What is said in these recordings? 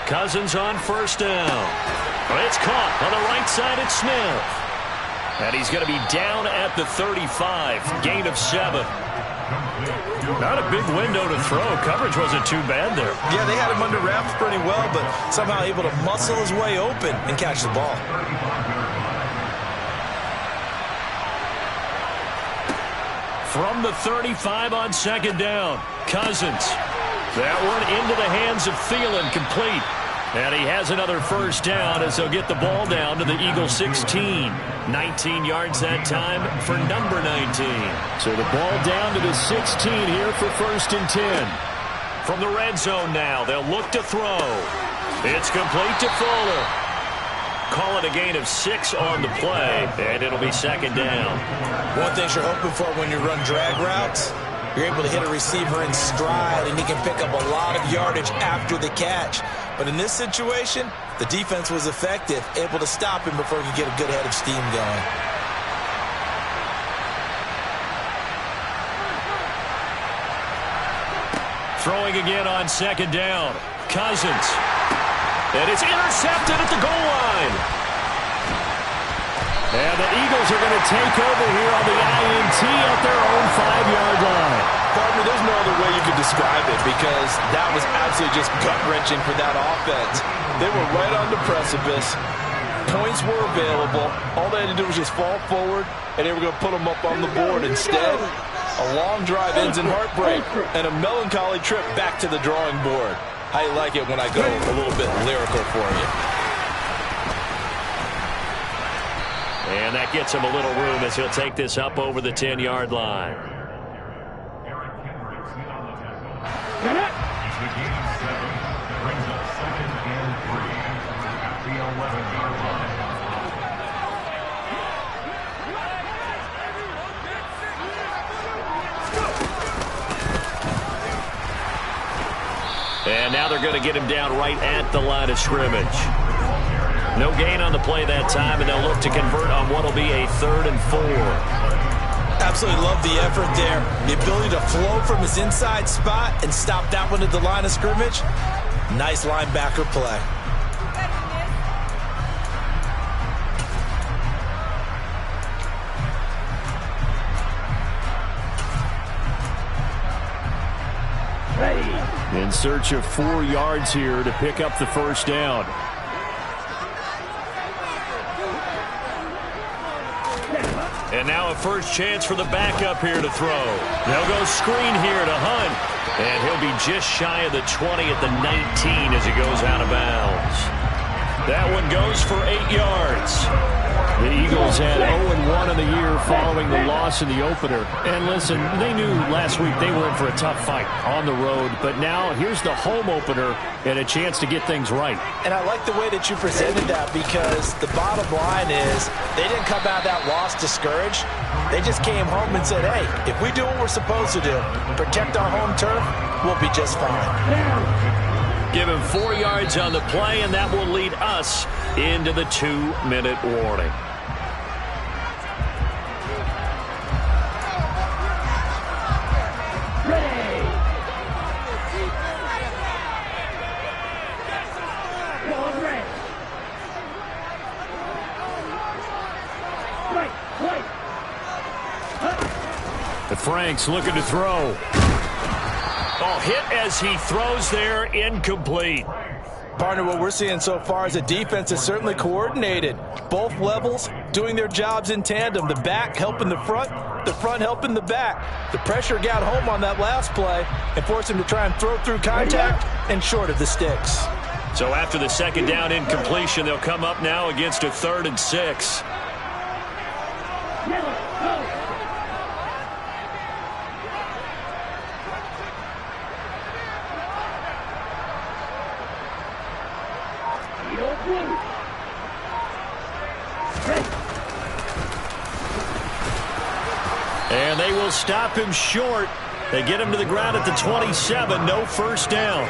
Cousins on first down. It's caught on the right side at Smith. And he's going to be down at the 35. Gain of 7. Not a big window to throw. Coverage wasn't too bad there. Yeah, they had him under wraps pretty well, but somehow able to muscle his way open and catch the ball. From the 35 on second down, Cousins. That one into the hands of Thielen, complete. And he has another first down as they'll get the ball down to the Eagles 16. 19 yards that time for number 19. So the ball down to the 16 here for 1st and 10. From the red zone now, they'll look to throw. It's complete to Fuller. Call it a gain of 6 on the play, and it'll be 2nd down. One thing you're hoping for when you run drag routes, you're able to hit a receiver in stride, and he can pick up a lot of yardage after the catch. But in this situation, the defense was effective, able to stop him before he could get a good head of steam going. Throwing again on 2nd down. Cousins. And it's intercepted at the goal line. And the Eagles are going to take over here on the INT at their own 5-yard line. Partner, there's no other way you could describe it because that was absolutely just gut-wrenching for that offense. They were right on the precipice. Points were available. All they had to do was just fall forward, and they were going to put them up on the board. Instead, a long drive ends in heartbreak and a melancholy trip back to the drawing board. I like it when I go a little bit lyrical for you. And that gets him a little room as he'll take this up over the 10-yard line. And now they're going to get him down right at the line of scrimmage. No gain on the play that time, and they'll look to convert on what will be a 3rd and 4. Absolutely love the effort there. The ability to flow from his inside spot and stop that one at the line of scrimmage. Nice linebacker play. In search of 4 yards here to pick up the first down. And now a first chance for the backup here to throw. They'll go screen here to Hunt. And he'll be just shy of the 20 at the 19 as he goes out of bounds. That one goes for 8 yards. The Eagles had 0-1 in the year following the loss in the opener. And listen, they knew last week they were in for a tough fight on the road. But now here's the home opener and a chance to get things right. And I like the way that you presented that because the bottom line is they didn't come out of that loss discouraged. They just came home and said, hey, if we do what we're supposed to do, protect our home turf, we'll be just fine. Give him 4 yards on the play, and that will lead us into the 2-minute warning. The Franks looking to throw. Oh, hit as he throws there, incomplete. Partner, what we're seeing so far is the defense is certainly coordinated. Both levels doing their jobs in tandem. The back helping the front helping the back. The pressure got home on that last play and forced him to try and throw through contact and short of the sticks. So after the 2nd down incompletion, they'll come up now against a 3rd and 6. And they will stop him short. They get him to the ground at the 27. No first down.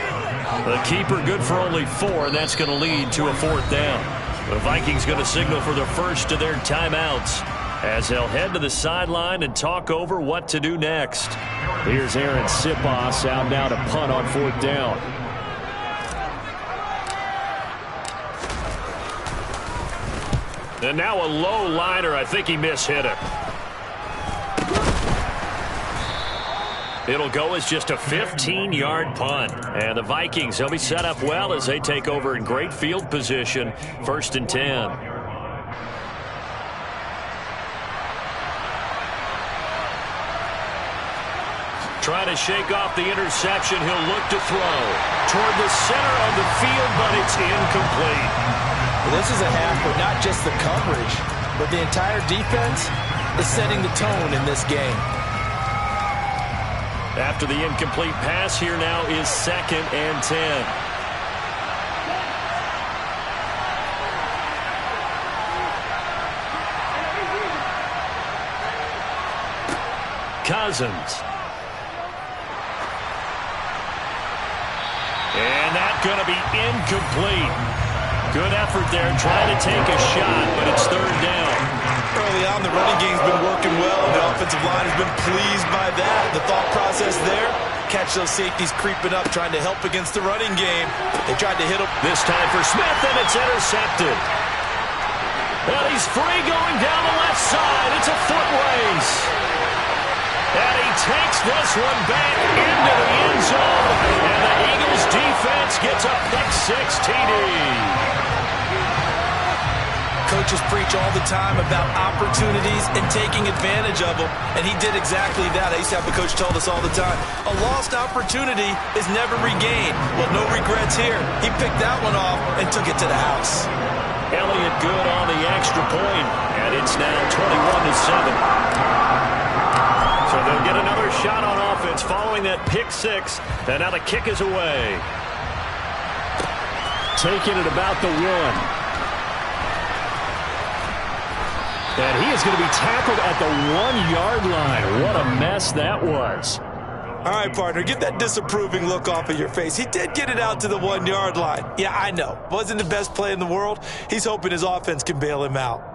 The keeper good for only 4, and that's going to lead to a 4th down. The Vikings going to signal for the first of their timeouts as they'll head to the sideline and talk over what to do next. Here's Aaron Sipos out now to punt on 4th down. And now a low liner. I think he mishit it. It'll go as just a 15-yard punt. And the Vikings, they'll be set up well as they take over in great field position. 1st and 10. Trying to shake off the interception. He'll look to throw toward the center of the field, but it's incomplete. Well, this is a half where not just the coverage, but the entire defense is setting the tone in this game. After the incomplete pass, here now is 2nd and 10. Cousins. And that's going to be incomplete. Good effort there trying to take a shot, but it's 3rd down. Early on, the running game's been working well. The offensive line has been pleased by that. The thought process there, catch those safeties creeping up, trying to help against the running game. They tried to hit him. This time for Smith, and it's intercepted. And he's free going down the left side. It's a foot race. And he takes this one back into the end zone. And the Eagles defense gets a pick-6 TD. Coaches preach all the time about opportunities and taking advantage of them, and he did exactly that. I used to have a coach tell us all the time, a lost opportunity is never regained. Well, no regrets here. He picked that one off and took it to the house. Elliott good on the extra point, and it's now 21-7. So they'll get another shot on offense following that pick-6, and now the kick is away. Taking it about the 1. And he is going to be tackled at the 1-yard line. What a mess that was. All right, partner, get that disapproving look off of your face. He did get it out to the 1-yard line. Yeah, I know. Wasn't the best play in the world. He's hoping his offense can bail him out.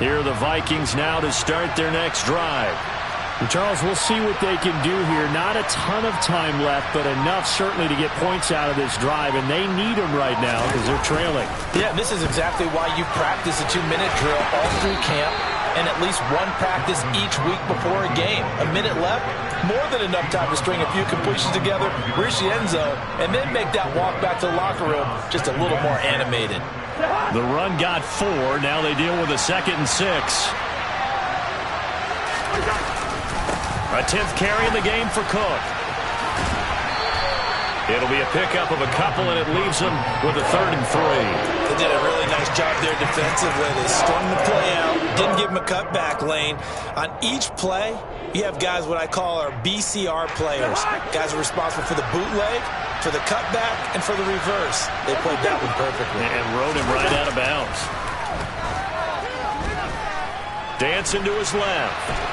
Here are the Vikings now to start their next drive. And Charles, we'll see what they can do here. Not a ton of time left, but enough certainly to get points out of this drive, and they need them right now because they're trailing. Yeah, this is exactly why you practice a 2-minute drill all through camp and at least one practice each week before a game. A minute left, more than enough time to string a few completions together, reach the end zone, and then make that walk back to the locker room just a little more animated. The run got 4. Now they deal with a 2nd and 6. A 10th carry in the game for Cook. It'll be a pickup of a couple, and it leaves them with a 3rd and 3. They did a really nice job there defensively. They strung the play out, didn't give him a cutback lane. On each play, you have guys what I call our BCR players. Guys are responsible for the bootleg, for the cutback, and for the reverse. They played that one perfectly. And rode him right out of bounds. Dancing to his left.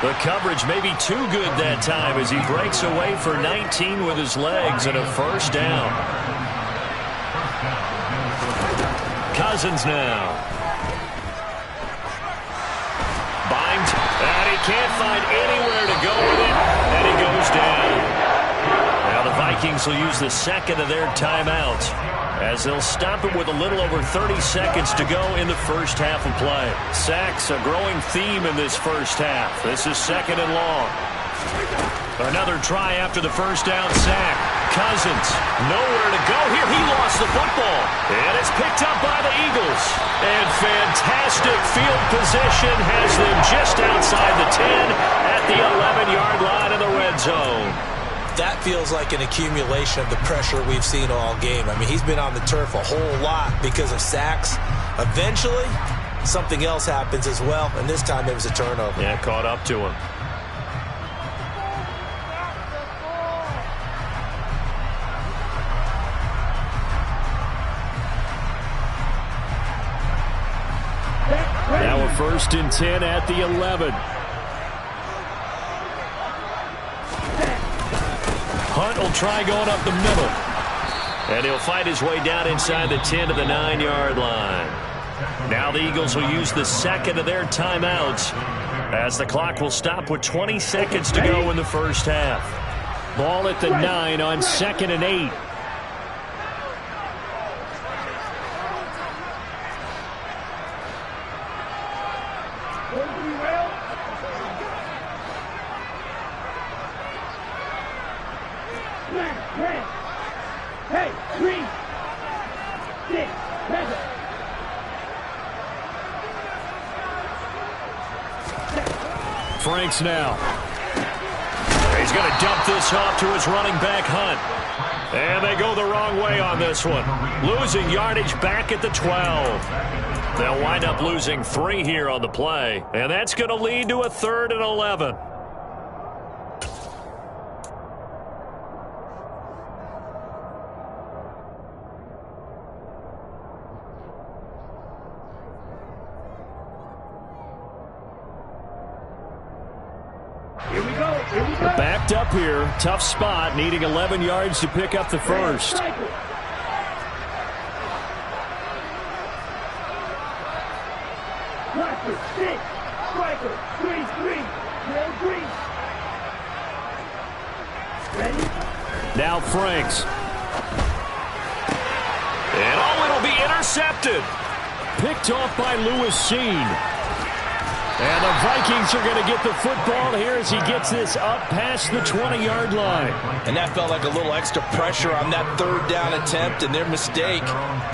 The coverage may be too good that time as he breaks away for 19 with his legs and a 1st down. Cousins now. Binds, and he can't find anywhere to go with it, and he goes down. Now the Vikings will use the 2nd of their timeouts as they'll stop it with a little over 30 seconds to go in the first half of play. Sacks, a growing theme in this first half. This is 2nd and long. Another try after the 1st down sack. Cousins, nowhere to go here. He lost the football. And it's picked up by the Eagles. And fantastic field position has them just outside the 10 at the 11-yard line in the red zone. That feels like an accumulation of the pressure we've seen all game. I mean, he's been on the turf a whole lot because of sacks. Eventually, something else happens as well, and this time it was a turnover. Yeah, caught up to him. Now a 1st and 10 at the 11. Hunt will try going up the middle. And he'll fight his way down inside the 10 to the 9-yard line. Now the Eagles will use the second of their timeouts as the clock will stop with 20 seconds to go in the first half. Ball at the 9 on 2nd and 8. Franks now. He's going to dump this off to his running back, Hunt. And they go the wrong way on this one. Losing yardage back at the 12. They'll wind up losing 3 here on the play. And that's going to lead to a 3rd and 11. Backed up here. Tough spot. Needing 11 yards to pick up the first. Now Franks. And it'll be intercepted. Picked off by Lewis Seen. And the Vikings are going to get the football here as he gets this up past the 20-yard line. And that felt like a little extra pressure on that 3rd down attempt, and their mistake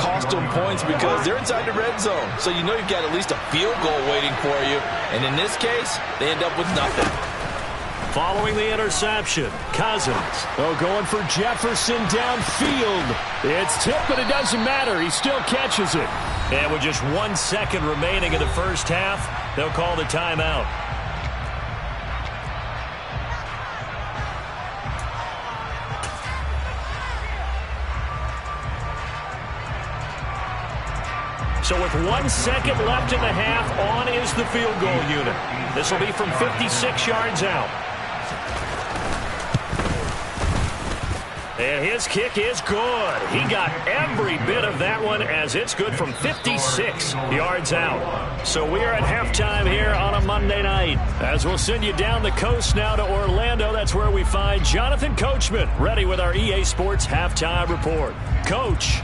cost them points because they're inside the red zone. So you know you've got at least a field goal waiting for you. And in this case, they end up with nothing. Following the interception, Cousins. Oh, going for Jefferson downfield. It's tipped, but it doesn't matter. He still catches it. And with just 1 second remaining in the first half, they'll call the timeout. So with 1 second left in the half, on is the field goal unit. This will be from 56 yards out. And his kick is good. He got every bit of that one as it's good from 56 yards out. So we are at halftime here on a Monday night. As we'll send you down the coast now to Orlando. That's where we find Jonathan Coachman ready with our EA Sports Halftime Report. Coach.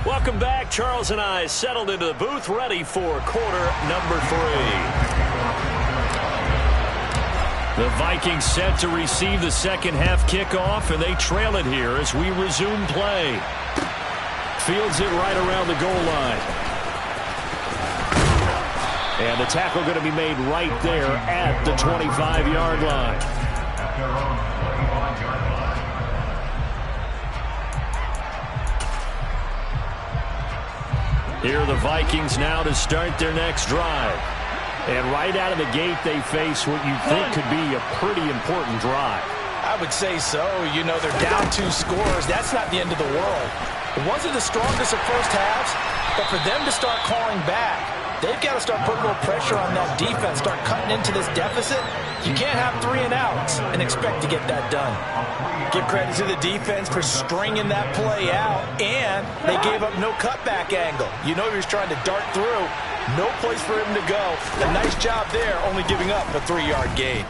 Welcome back. Charles and I settled into the booth, ready for quarter number 3. The Vikings set to receive the second half kickoff, and they trail it here as we resume play. Fields it right around the goal line. And the tackle going to be made right there at the 25-yard line. Here are the Vikings now to start their next drive. And right out of the gate, they face what you think could be a pretty important drive. I would say so. You know, they're down 2 scores. That's not the end of the world. It wasn't the strongest of first halves, but for them to start clawing back, they've got to start putting a little pressure on that defense, start cutting into this deficit. You can't have 3 and outs and expect to get that done. Give credit to the defense for stringing that play out, and they gave up no cutback angle. You know he was trying to dart through. No place for him to go. A nice job there, only giving up a 3-yard gain.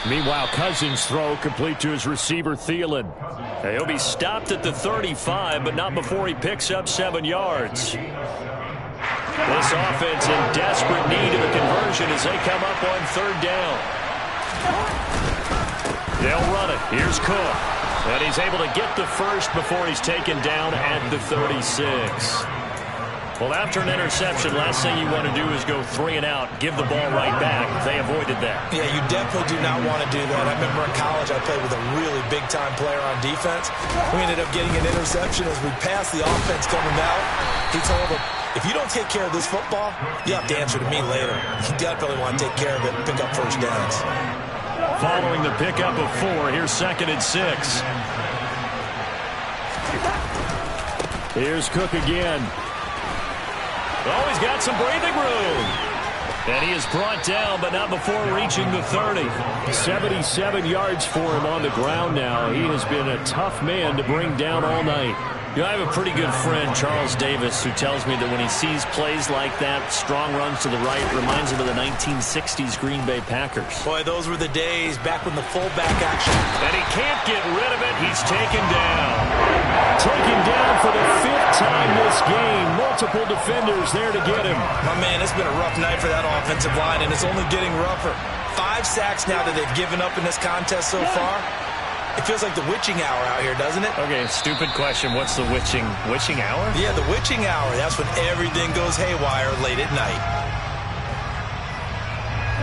Meanwhile, Cousins' throw complete to his receiver, Thielen. He'll be stopped at the 35, but not before he picks up 7 yards. This offense in desperate need of a conversion as they come up on 3rd down. They'll run it. Here's Cook. And he's able to get the first before he's taken down at the 36. Well, after an interception, last thing you want to do is go 3 and out, give the ball right back. They avoided that. Yeah, you definitely do not want to do that. I remember in college I played with a really big-time player on defense. We ended up getting an interception as we passed the offense coming out. He told him, if you don't take care of this football, you have to answer to me later. You definitely want to take care of it and pick up first downs. Following the pickup of 4, here's 2nd and 6. Here's Cook again. Oh, he's got some breathing room. And he is brought down, but not before reaching the 30. 77 yards for him on the ground now. He has been a tough man to bring down all night. You know, I have a pretty good friend, Charles Davis, who tells me that when he sees plays like that, strong runs to the right, reminds him of the 1960s Green Bay Packers. Boy, those were the days back when the fullback action. And he can't get rid of it. He's taken down. Taken down for the 5th time this game. Multiple defenders there to get him. My man, it's been a rough night for that offensive line, and it's only getting rougher. 5 sacks now that they've given up in this contest so far. It feels like the witching hour out here, doesn't it? Okay, stupid question. What's the witching hour? Yeah, the witching hour. That's when everything goes haywire late at night.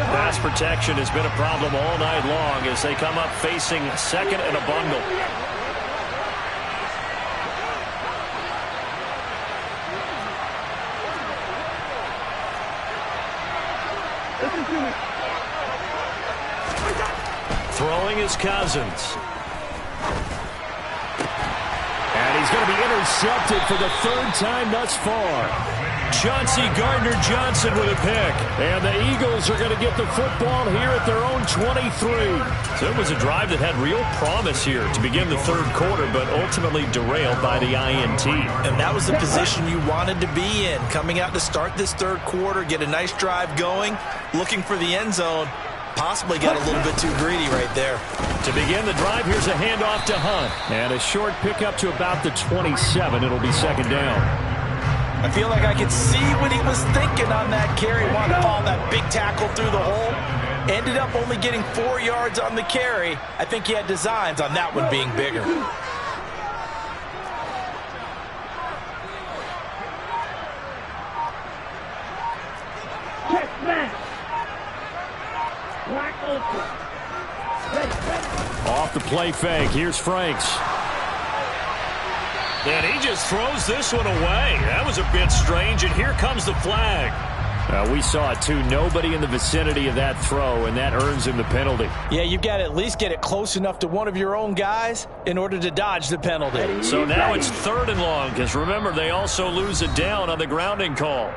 Pass protection has been a problem all night long as they come up facing second and a bundle. Throwing is Cousins. And he's going to be intercepted for the 3rd time thus far. Chauncey Gardner-Johnson with a pick. And the Eagles are going to get the football here at their own 23. So it was a drive that had real promise here to begin the 3rd quarter, but ultimately derailed by the INT. And that was the position you wanted to be in. Coming out to start this 3rd quarter, get a nice drive going, looking for the end zone. Possibly got a little bit too greedy right there. To begin the drive, here's a handoff to Hunt. And a short pickup to about the 27. It'll be 2nd down. I feel like I could see what he was thinking on that carry. Wanted to follow that big tackle through the hole. Ended up only getting 4 yards on the carry. I think he had designs on that one being bigger. Off the play fake. Here's Franks. And he just throws this one away. That was a bit strange, and here comes the flag. We saw it too. Nobody in the vicinity of that throw, and that earns him the penalty. Yeah, you've got to at least get it close enough to one of your own guys in order to dodge the penalty. So now it's 3rd and long, because remember, they also lose a down on the grounding call.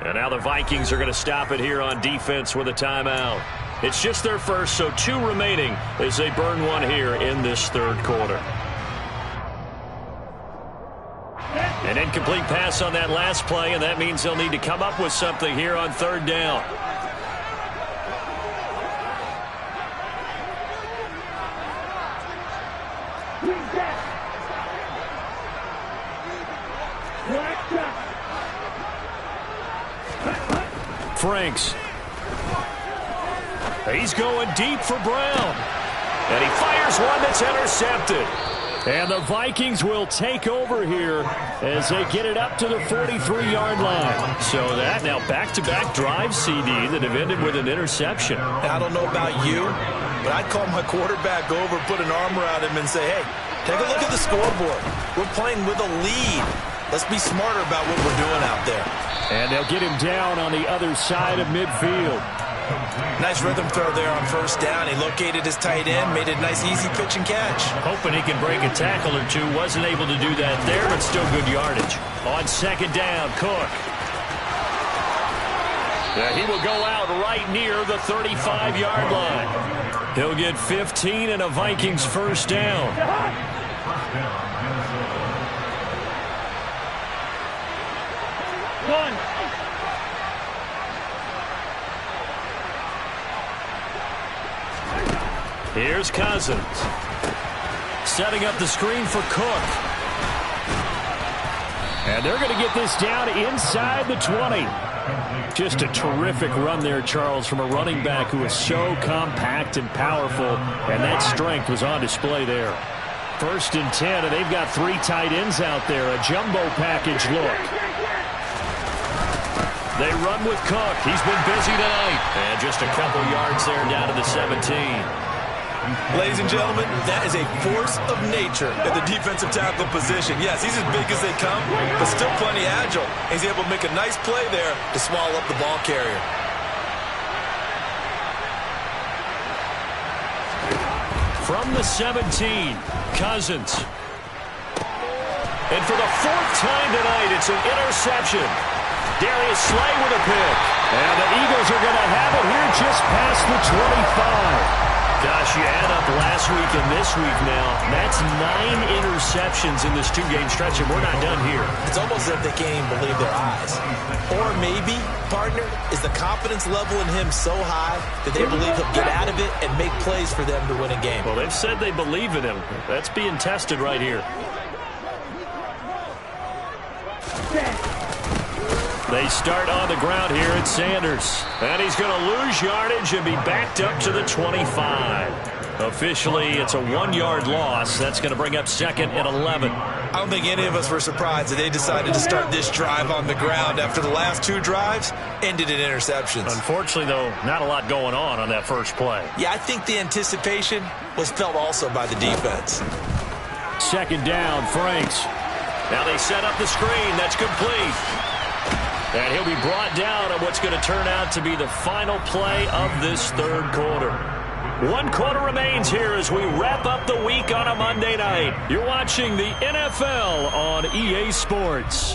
And now the Vikings are going to stop it here on defense with a timeout. It's just their first, so 2 remaining as they burn one here in this 3rd quarter. An incomplete pass on that last play, and that means they'll need to come up with something here on 3rd down. Franks. He's going deep for Brown. And he fires one that's intercepted. And the Vikings will take over here as they get it up to the 43-yard line. So that now back-to-back drive, CD, that have ended with an interception. I don't know about you, but I'd call my quarterback over, put an arm around him, and say, hey, take a look at the scoreboard. We're playing with a lead. Let's be smarter about what we're doing out there. And they'll get him down on the other side of midfield. Nice rhythm throw there on 1st down. He located his tight end, made it a nice easy pitch and catch. Hoping he can break a tackle or two. Wasn't able to do that there, but still good yardage. On 2nd down, Cook. Yeah, he will go out right near the 35-yard line. He'll get 15 and a Vikings 1st down. Here's Cousins. Setting up the screen for Cook. And they're going to get this down inside the 20. Just a terrific run there, Charles, from a running back who is so compact and powerful, and that strength was on display there. 1st and 10, and they've got 3 tight ends out there. A jumbo package look. They run with Cook. He's been busy tonight. And just a couple yards there down to the 17. Ladies and gentlemen, that is a force of nature at the defensive tackle position. Yes, he's as big as they come, but still plenty agile. He's able to make a nice play there to swallow up the ball carrier. From the 17, Cousins. And for the fourth time tonight, it's an interception. Darius Slay with a pick. And the Eagles are going to have it here just past the 25. Gosh, you add up last week and this week now. That's 9 interceptions in this 2-game stretch, and we're not done here. It's almost as if they can't even believe their eyes. Or maybe, partner, is the confidence level in him so high that they believe he'll get out of it and make plays for them to win a game. Well, they've said they believe in him. That's being tested right here. They start on the ground here at Sanders. And he's going to lose yardage and be backed up to the 25. Officially, it's a 1-yard loss. That's going to bring up 2nd and 11. I don't think any of us were surprised that they decided to start this drive on the ground after the last 2 drives ended in interceptions. Unfortunately, though, not a lot going on that first play. Yeah, I think the anticipation was felt also by the defense. 2nd down, Franks. Now they set up the screen. That's complete. And he'll be brought down on what's going to turn out to be the final play of this 3rd quarter. 1 quarter remains here as we wrap up the week on a Monday night. You're watching the NFL on EA Sports.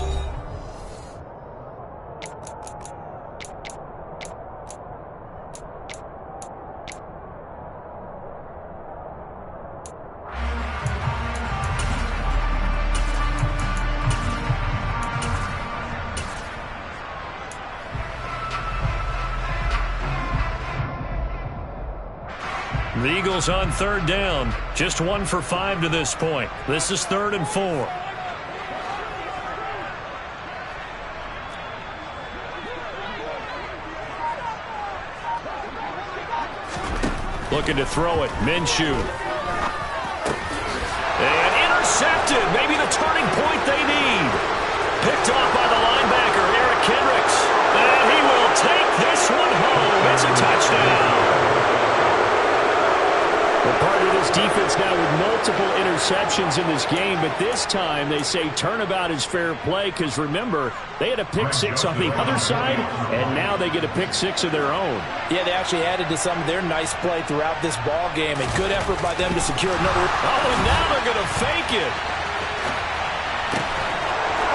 The Eagles on 3rd down. Just 1 for 5 to this point. This is 3rd and 4. Looking to throw it. Minshew. And intercepted. Maybe the turning point they need. Picked off by the linebacker, Eric Kendricks. And he will take this one home. It's a touchdown. Well, part of this defense now with multiple interceptions in this game, but this time they say turnabout is fair play because, remember, they had a pick-6 on the other side, and now they get a pick-6 of their own. Yeah, they actually added to some of their nice play throughout this ball game. A good effort by them to secure another. Oh, and now they're going to fake it.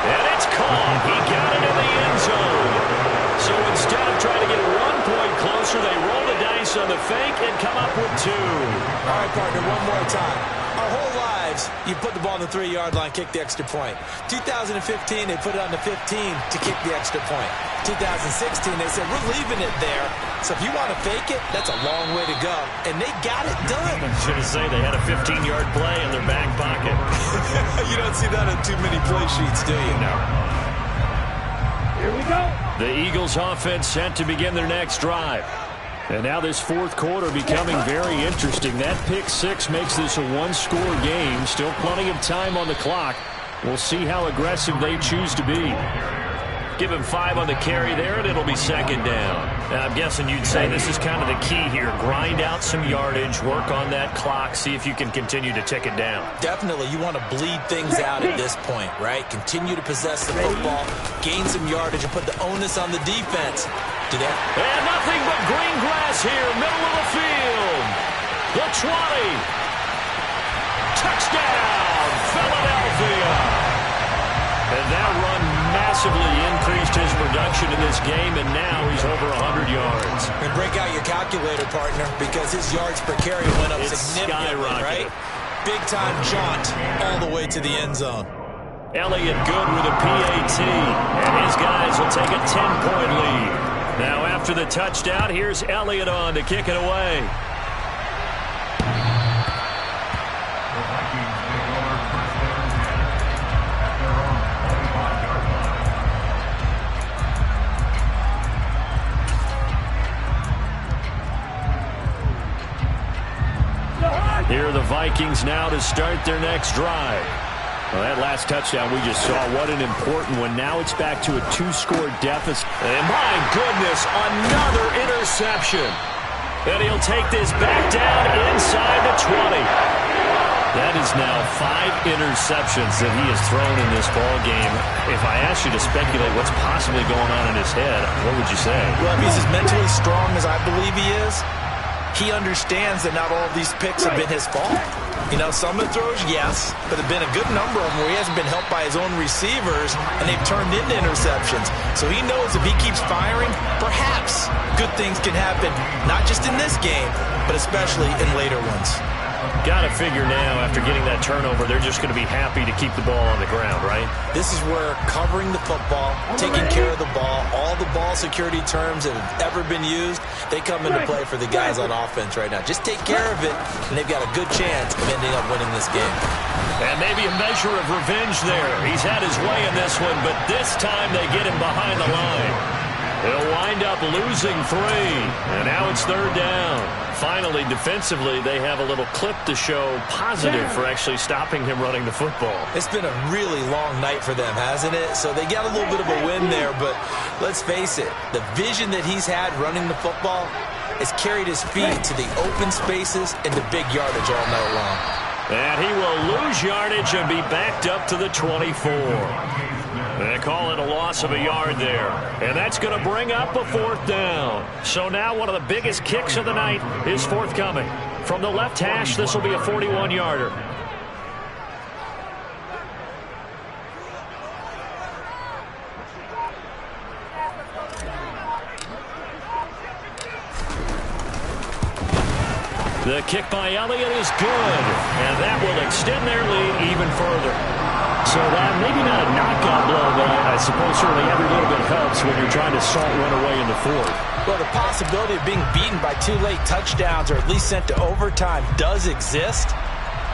And it's caught. He got it in the end zone. So instead of trying to get 1 point closer, they roll the dice on the fake and come up with 2. All right, partner, one more time. Our whole lives, you put the ball on the 3-yard line, kick the extra point. 2015, they put it on the 15 to kick the extra point. 2016, they said, we're leaving it there. So if you want to fake it, that's a long way to go. And they got it done. I should have said they had a 15-yard play in their back pocket. You don't see that on too many play sheets, do you? No. Here we go. The Eagles offense set to begin their next drive. And now this 4th quarter becoming very interesting. That pick-6 makes this a 1-score game. Still plenty of time on the clock. We'll see how aggressive they choose to be. Give him 5 on the carry there, and it'll be 2nd down. Now, I'm guessing you'd say this is kind of the key here. Grind out some yardage, work on that clock, see if you can continue to tick it down. Definitely. You want to bleed things out at this point, right? Continue to possess the football, gain some yardage, and put the onus on the defense. Do that. And nothing but green grass here, middle of the field. The 20. Touchdown, Philadelphia. And that run massively increased his production in this game, and now he's over 100 yards. And break out your calculator, partner, because his yards per carry went up significantly, right? Big-time jaunt all the way to the end zone. Elliott good with a PAT, and his guys will take a 10-point lead. Now after the touchdown, here's Elliott on to kick it away. Here are the Vikings now to start their next drive. Well, that last touchdown we just saw, what an important one. Now it's back to a 2-score deficit. And my goodness, another interception. And he'll take this back down inside the 20. That is now 5 interceptions that he has thrown in this ball game. If I asked you to speculate what's possibly going on in his head, what would you say? Well, if he's as mentally strong as I believe he is, he understands that not all of these picks have been his fault. You know, some of the throws, yes, but there have been a good number of them where he hasn't been helped by his own receivers, and they've turned into interceptions. So he knows if he keeps firing, perhaps good things can happen, not just in this game, but especially in later ones. Got to figure now, after getting that turnover, they're just going to be happy to keep the ball on the ground, right? This is where covering the football, taking care of the ball, all the ball security terms that have ever been used, they come into play for the guys on offense right now. Just take care of it, and they've got a good chance of ending up winning this game. And maybe a measure of revenge there. He's had his way in this one, but this time they get him behind the line. They'll wind up losing 3, and now it's 3rd down. Finally, defensively, they have a little clip to show positive for actually stopping him running the football. It's been a really long night for them, hasn't it? So they got a little bit of a win there, but let's face it, the vision that he's had running the football has carried his feet to the open spaces and the big yardage all night long. And he will lose yardage and be backed up to the 24. They call it a loss of a yard there. And that's going to bring up a 4th down. So now one of the biggest kicks of the night is forthcoming. From the left hash, this will be a 41-yarder. The kick by Elliott is good. And that will extend their lead even further. So that maybe not a knockout blow, but I suppose certainly every little bit helps when you're trying to salt run away in the 4th. Well, the possibility of being beaten by 2 late touchdowns or at least sent to overtime does exist.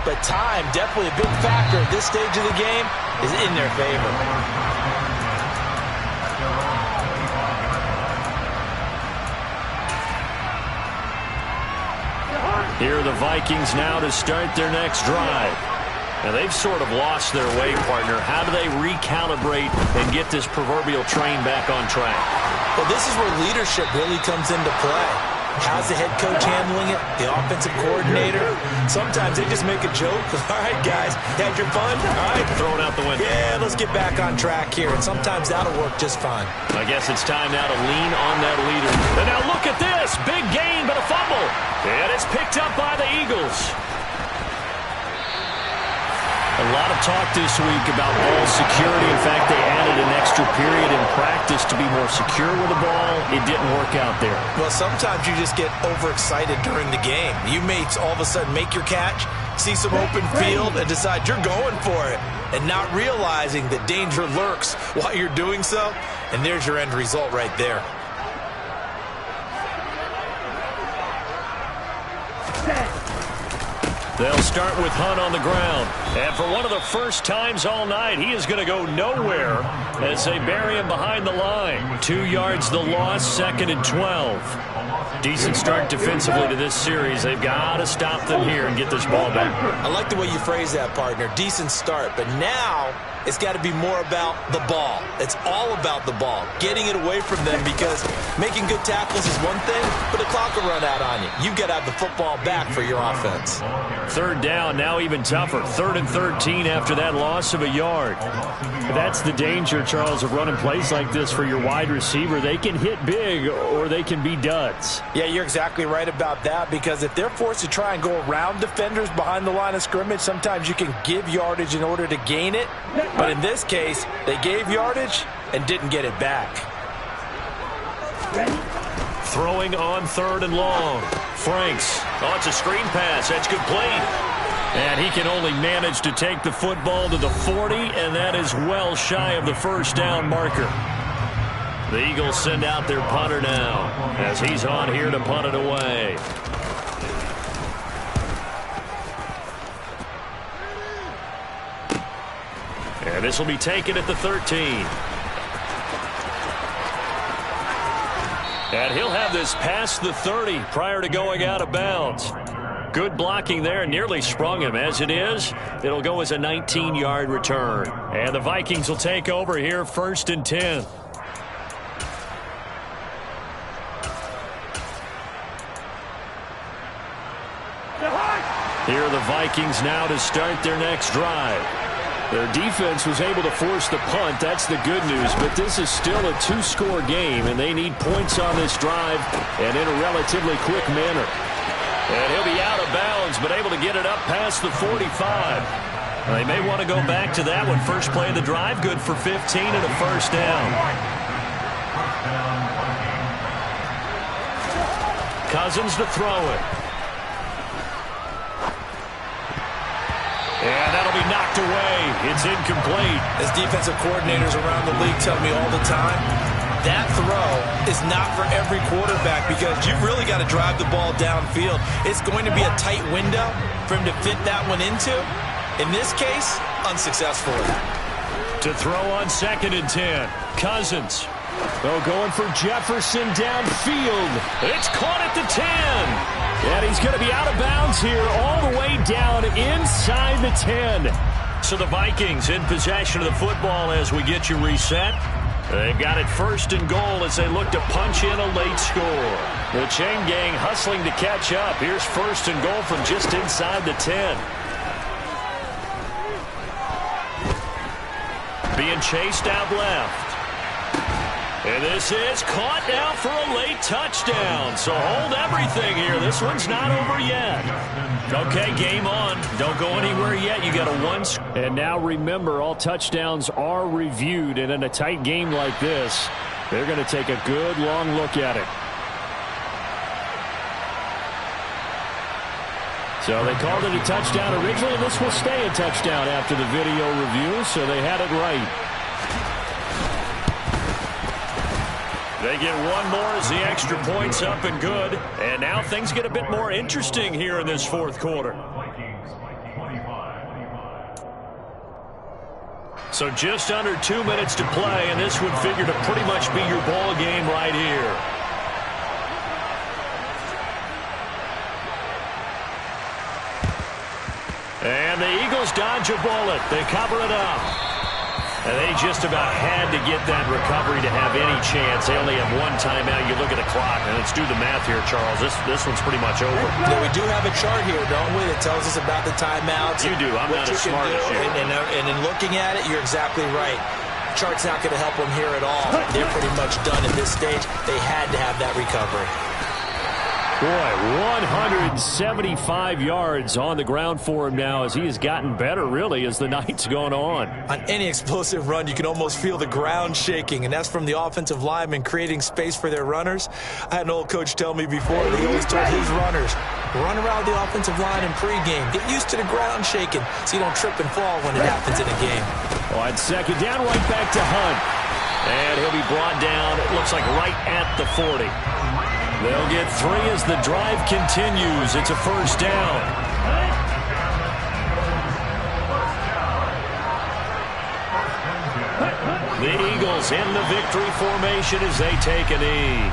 But time, definitely a big factor at this stage of the game, is in their favor. Here are the Vikings now to start their next drive. Now, they've sort of lost their way, partner. How do they recalibrate and get this proverbial train back on track? Well, this is where leadership really comes into play. How's the head coach handling it? The offensive coordinator? Sometimes they just make a joke. All right, guys, had your fun? All right. Throw it out the window. Yeah, let's get back on track here. And sometimes that'll work just fine. I guess it's time now to lean on that leader. And now look at this. Big gain, but a fumble. And it's picked up by the Eagles. A lot of talk this week about ball security. In fact, they added an extra period in practice to be more secure with the ball. It didn't work out there. Well, sometimes you just get overexcited during the game. You may all of a sudden make your catch, see some open field, and decide you're going for it, and not realizing that danger lurks while you're doing so. And there's your end result right there. They'll start with Hunt on the ground. And for one of the first times all night, he is going to go nowhere as they bury him behind the line. 2 yards the loss, 2nd and 12. Decent start defensively to this series. They've got to stop them here and get this ball back. I like the way you phrase that, partner. Decent start. But now it's got to be more about the ball. It's all about the ball. Getting it away from them, because making good tackles is one thing, but the clock will run out on you. You've got to have the football back for your offense. 3rd down, now even tougher. 3rd and 13 after that loss of a yard. That's the danger, Charles, of running plays like this for your wide receiver. They can hit big or they can be duds. Yeah, you're exactly right about that, because if they're forced to try and go around defenders behind the line of scrimmage, sometimes you can give yardage in order to gain it. But in this case, they gave yardage and didn't get it back. Throwing on 3rd and long. Franks. Oh, it's a screen pass. That's complete. And he can only manage to take the football to the 40, and that is well shy of the 1st down marker. The Eagles send out their punter now as he's on here to punt it away. And this will be taken at the 13. And he'll have this past the 30 prior to going out of bounds. Good blocking there, nearly sprung him. As it is, it'll go as a 19-yard return. And the Vikings will take over here, 1st and 10. Here are the Vikings now to start their next drive. Their defense was able to force the punt. That's the good news. But this is still a 2-score game, and they need points on this drive and in a relatively quick manner. And he'll be out of bounds, but able to get it up past the 45. They may want to go back to that one. First play of the drive, good for 15 and a first down. Cousins to throw it. And that'll be knocked away. It's incomplete. As defensive coordinators around the league tell me all the time, that throw is not for every quarterback because you've really got to drive the ball downfield. It's going to be a tight window for him to fit that one into. In this case, unsuccessfully. To throw on 2nd and 10. Cousins. Oh, going for Jefferson downfield. It's caught at the 10. And he's going to be out of bounds here all the way down inside the 10. So the Vikings in possession of the football as we get you reset. They've got it 1st and goal as they look to punch in a late score. The chain gang hustling to catch up. Here's 1st and goal from just inside the 10. Being chased out left. And this is caught now for a late touchdown. So hold everything here. This one's not over yet. Okay, game on. Don't go anywhere yet. You got a 1. And now remember, all touchdowns are reviewed. And in a tight game like this, they're going to take a good long look at it. So they called it a touchdown originally, and this will stay a touchdown after the video review, so they had it right. They get one more as the extra point's up and good. And now things get a bit more interesting here in this 4th quarter. So just under 2 minutes to play, and this would figure to pretty much be your ball game right here. And the Eagles dodge a bullet. They cover it up. And they just about had to get that recovery to have any chance. They only have one timeout. You look at the clock, and let's do the math here, Charles. This one's pretty much over. Yeah, we do have a chart here, don't we, that tells us about the timeouts. You do. I'm not as smart as you. And in looking at it, you're exactly right. Chart's not going to help them here at all. They're pretty much done at this stage. They had to have that recovery. Boy, 175 yards on the ground for him now as he has gotten better, really, as the night's gone on. On any explosive run, you can almost feel the ground shaking, and that's from the offensive linemen creating space for their runners. I had an old coach tell me before that he always told his runners, run around the offensive line in pregame. Get used to the ground shaking so you don't trip and fall when it happens in a game. On 2nd down, right back to Hunt. And he'll be brought down, it looks like right at the 40. They'll get 3 as the drive continues. It's a 1st down. The Eagles in the victory formation as they take a knee.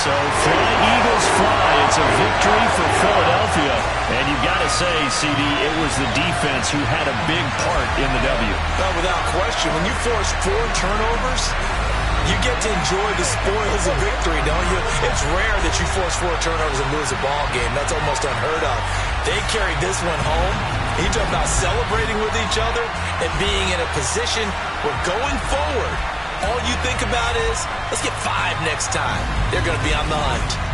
So fly, Eagles fly. It's a victory for Philadelphia. And you've got to say, CD, it was the defense who had a big part in the W. Well, without question, when you force 4 turnovers, you get to enjoy the spoils of victory, don't you? It's rare that you force 4 turnovers and lose a ball game. That's almost unheard of. They carried this one home. You talk about celebrating with each other and being in a position where going forward, all you think about is, let's get 5 next time. They're going to be on the hunt.